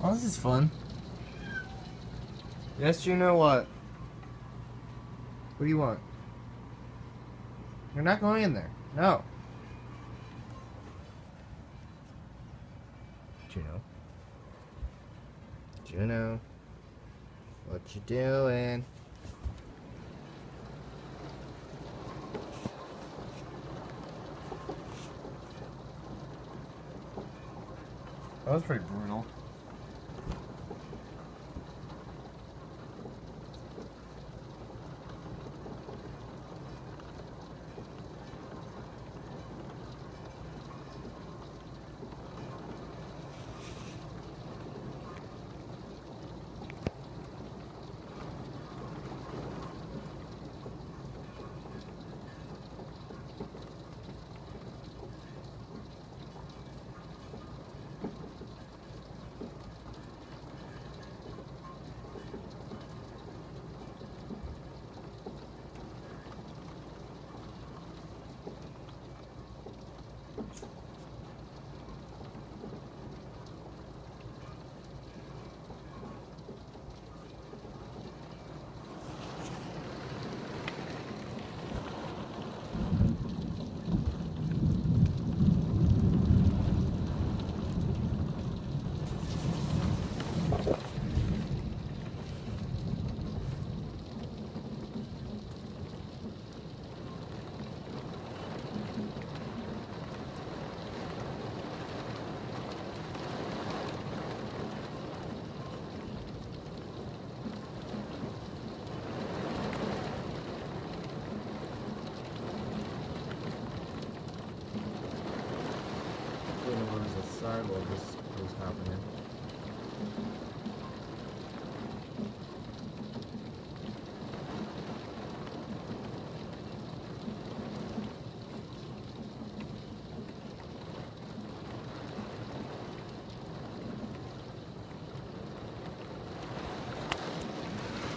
Oh, this is fun. Yes, Juno, what? What do you want? You're not going in there. No. Juno. Juno. What you doing? That was pretty brutal. There's a sidewalk this was happening.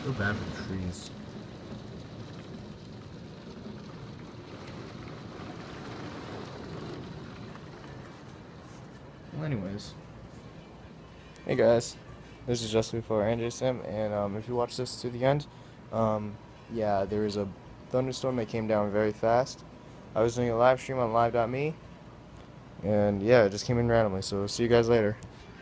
Feel bad for the trees. Well, anyways. Hey guys, this is just before Andrew Sim, and if you watch this to the end, yeah, there was a thunderstorm that came down very fast. I was doing a live stream on live.me, and yeah, it just came in randomly, so see you guys later.